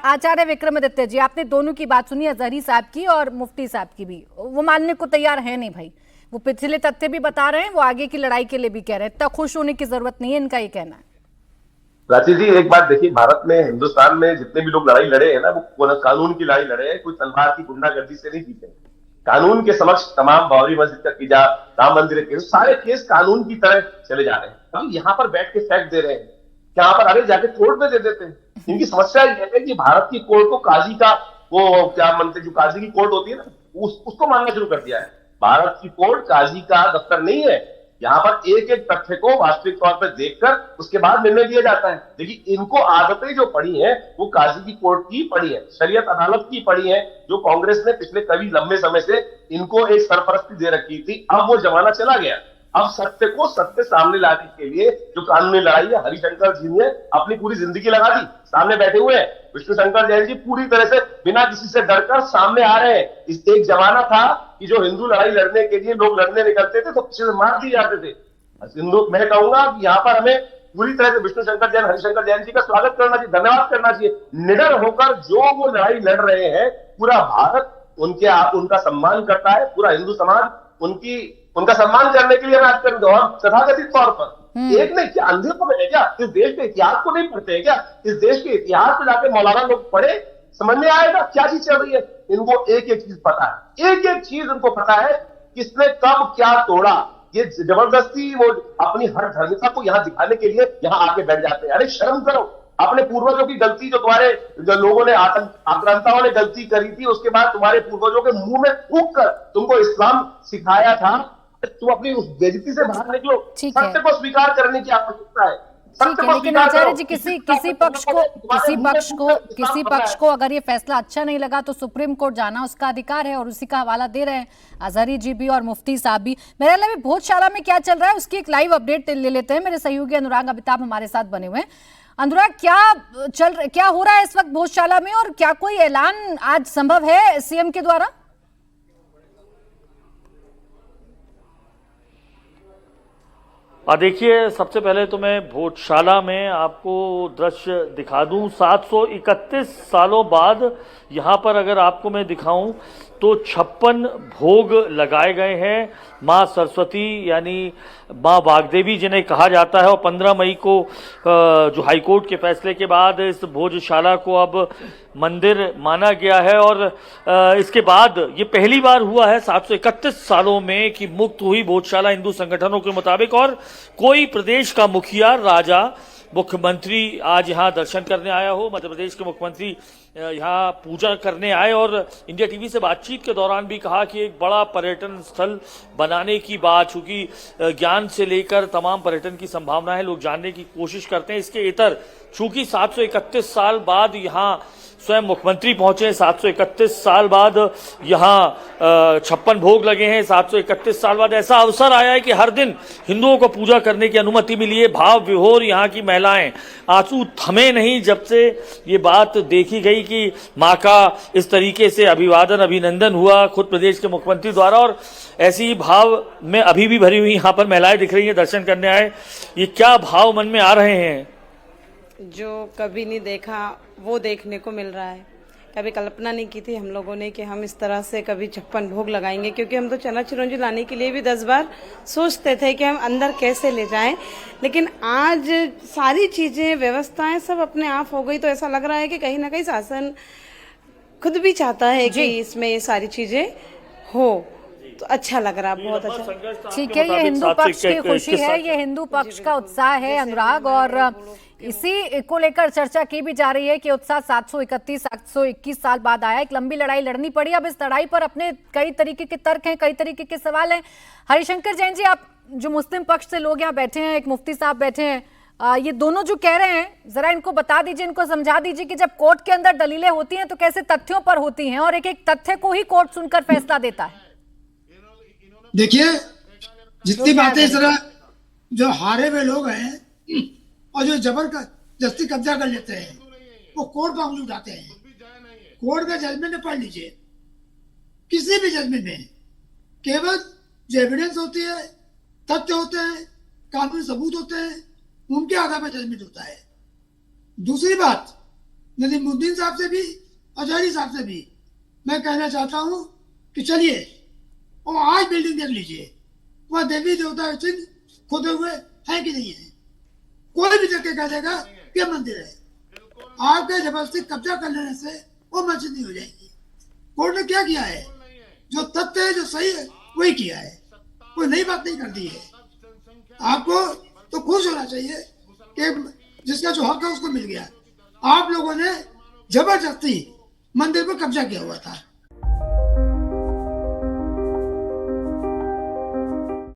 आचार्य विक्रमादित्य जी, आपने दोनों की बात सुनी, अजहरी साहब की और मुफ्ती साहब की भी। वो मानने को तैयार है नहीं भाई। वो पिछले तथ्य भी बता रहे हैं, वो आगे की लड़ाई के लिए भी कह रहे हैं। इतना खुश होने की जरूरत नहीं है, इनका ये कहना है। प्राची जी, एक बात देखिए, भारत में, हिंदुस्तान में जितने भी लोग लड़ाई लड़े हैं ना, वो कानून की लड़ाई लड़े हैं, कोई तलवार की गुंडागर्दी से नहीं जीते। कानून के समक्ष तमाम बाबरी मस्जिद का किया, राम मंदिर के केस, सारे केस कानून की तरह चले जा रहे हैं। अभी यहाँ पर बैठ के फैक्ट दे रहे हैं, यहाँ पर अरे जाके कोर्ट में दे देते हैं। इनकी समस्या ये है कि भारत की कोर्ट को काजी का, वो क्या मानते, जो काजी की कोर्ट होती है ना, उसको मानना शुरू कर दिया है। भारत की कोर्ट काजी का दफ्तर नहीं है। यहाँ पर एक एक तथ्य को वास्तविक तौर पर देखकर उसके बाद निर्णय दिया जाता है। देखिए, इनको आदतें जो पड़ी हैं वो काजी की कोर्ट की पड़ी है, शरीयत अदालत की पड़ी है, जो कांग्रेस ने पिछले कभी लंबे समय से इनको एक सरपरस्ती दे रखी थी। अब वो जमाना चला गया। अब सत्य को सत्य सामने लाने के लिए जो कानूनी लड़ाई है, हरिशंकर जी ने अपनी पूरी जिंदगी लगा दी, सामने बैठे हुए हैं। विष्णु शंकर जैन जी पूरी तरह से बिना किसी से डरकर सामने आ रहे हैं। इस एक जमाना था कि जो हिंदू लड़ाई लड़ने के लिए लोग लड़ने निकलते थे तो पीछे से मार दिए जाते थे। हिंदू, मैं कहूंगा कि यहाँ पर हमें पूरी तरह से विष्णु शंकर जैन, हरिशंकर जैन जी का स्वागत करना चाहिए, धन्यवाद करना चाहिए। निडर होकर जो वो लड़ाई लड़ रहे हैं, पूरा भारत उनका सम्मान करता है, पूरा हिंदू समाज उनका सम्मान करने के लिए बात करेंगे। और तथाकथित तौर पर एक नहीं, क्या अंधे को है क्या? इस देश के इतिहास को नहीं पढ़ते हैं क्या? इस देश के इतिहास में जाके मौलाना लोग पढ़े, समझ में आएगा क्या चीज चल रही है। इनको एक एक चीज पता है, एक एक चीज उनको पता है, किसने कब क्या तोड़ा। ये जबरदस्ती वो अपनी हर धर्मिता को यहाँ दिखाने के लिए यहाँ आके बैठ जाते हैं। अरे शर्म करो। अपने पूर्वजों की गलती, जो लोगों ने, आक्रांताओं ने गलती करी थी, उसके बाद तुम्हारे पूर्वजों के मुंह में थूक कर तुमको इस्लाम सिखाया था, तुम अपनी उस बेइज्जती से बाहर निकलो। सत्य को स्वीकार करने की आवश्यकता है। ठीक है, लेकिन आचार्य जी, किसी पक्ष को अगर ये फैसला अच्छा नहीं लगा तो सुप्रीम कोर्ट जाना उसका अधिकार है, और उसी का हवाला दे रहे हैं अजहरी जी भी और मुफ्ती साहब भी। मेरे लिए भोजशाला में क्या चल रहा है उसकी एक लाइव अपडेट ले लेते हैं। मेरे सहयोगी अनुराग अमिताभ हमारे साथ बने हुए हैं। अनुराग, क्या हो रहा है इस वक्त भोजशाला में, और क्या कोई ऐलान आज संभव है सीएम के द्वारा? देखिए, सबसे पहले तो मैं भोजशाला में आपको दृश्य दिखा दूं। 731 सालों बाद यहाँ पर अगर आपको मैं दिखाऊं तो 56 भोग लगाए गए हैं माँ सरस्वती यानी माँ वाग्देवी जिन्हें कहा जाता है। और 15 मई को जो हाईकोर्ट के फैसले के बाद इस भोजशाला को अब मंदिर माना गया है। और इसके बाद ये पहली बार हुआ है 731 सालों में कि मुक्त हुई भोजशाला हिंदू संगठनों के मुताबिक। और कोई प्रदेश का मुखिया, राजा, मुख्यमंत्री आज यहाँ दर्शन करने आया हो। मध्य प्रदेश के मुख्यमंत्री यहाँ पूजा करने आए और इंडिया टीवी से बातचीत के दौरान भी कहा कि एक बड़ा पर्यटन स्थल बनाने की बात, चूंकि ज्ञान से लेकर तमाम पर्यटन की संभावना है, लोग जानने की कोशिश करते हैं। इसके इतर चूंकि 731 साल बाद यहाँ स्वयं मुख्यमंत्री पहुंचे, 731 साल बाद यहाँ 56 भोग लगे हैं, 731 साल बाद ऐसा अवसर आया है कि हर दिन हिंदुओं को पूजा करने की अनुमति मिली है। भाव विभोर यहाँ की महिलाएं, आंसू थमे नहीं जब से ये बात देखी गई कि माँ का इस तरीके से अभिवादन, अभिनंदन हुआ खुद प्रदेश के मुख्यमंत्री द्वारा। और ऐसी भाव में अभी भी भरी हुई यहाँ पर महिलाएं दिख रही हैं, दर्शन करने आए। ये क्या भाव मन में आ रहे हैं? जो कभी नहीं देखा वो देखने को मिल रहा है। कभी कल्पना नहीं की थी हम लोगों ने कि हम इस तरह से कभी 56 भोग लगाएंगे, क्योंकि हम तो चना चिरौंजी लाने के लिए भी 10 बार सोचते थे कि हम अंदर कैसे ले जाएं। लेकिन आज सारी चीजें, व्यवस्थाएं सब अपने आप हो गई, तो ऐसा लग रहा है कि कहीं ना कहीं शासन खुद भी चाहता है कि इसमें ये सारी चीजें हो, तो अच्छा लग रहा है, बहुत अच्छा। ठीक है, ये हिंदू पक्ष की खुशी है, ये हिंदू पक्ष का उत्साह है अनुराग। और इसी को लेकर चर्चा की भी जा रही है कि उत्साह 721 साल बाद आया। एक लंबी लड़ाई लड़नी पड़ी। अब इस लड़ाई पर अपने कई तरीके के तर्क हैं, कई तरीके के सवाल हैं। हरिशंकर जैन जी, आप जो मुस्लिम पक्ष से लोग यहाँ बैठे हैं, एक मुफ्ती साहब बैठे हैं, ये दोनों जो कह रहे हैं, जरा इनको बता दीजिए, इनको समझा दीजिए कि जब कोर्ट के अंदर दलीलें होती हैं तो कैसे तथ्यों पर होती हैं, और एक एक तथ्य को ही कोर्ट सुनकर फैसला देता है। देखिए, जितनी बातें जरा जो हारे हुए लोग हैं और जो जबरदस्ती कब्जा कर लेते हैं वो कोर्ट का उंगली उठाते हैं। कोर्ट का जजमेंट में पढ़ लीजिए, किसी भी जजमेंट में केवल जो एविडेंस होती है, तथ्य होते हैं, कानूनी सबूत होते हैं, उनके आधार पर जजमेंट होता है। दूसरी बात, नदीमुद्दीन साहब से भी और जौहरी साहब से भी मैं कहना चाहता हूँ कि चलिए और आज बिल्डिंग देख लीजिए, वहाँ देवी देवता के चिन्ह खोदे हुए हैं कि नहीं है। कोई भी देख के कह देगा कि मंदिर है। आपके जबरदस्ती कब्जा कर लेने से वो मस्जिद नहीं हो जाएगी। कोर्ट ने क्या किया है, जो तथ्य है, जो सही है, वही किया है, कोई नई बात नहीं कर दी है। आपको तो खुश होना चाहिए कि जिसका जो हक है उसको मिल गया। आप लोगों ने जबरदस्ती मंदिर पर कब्जा किया हुआ था।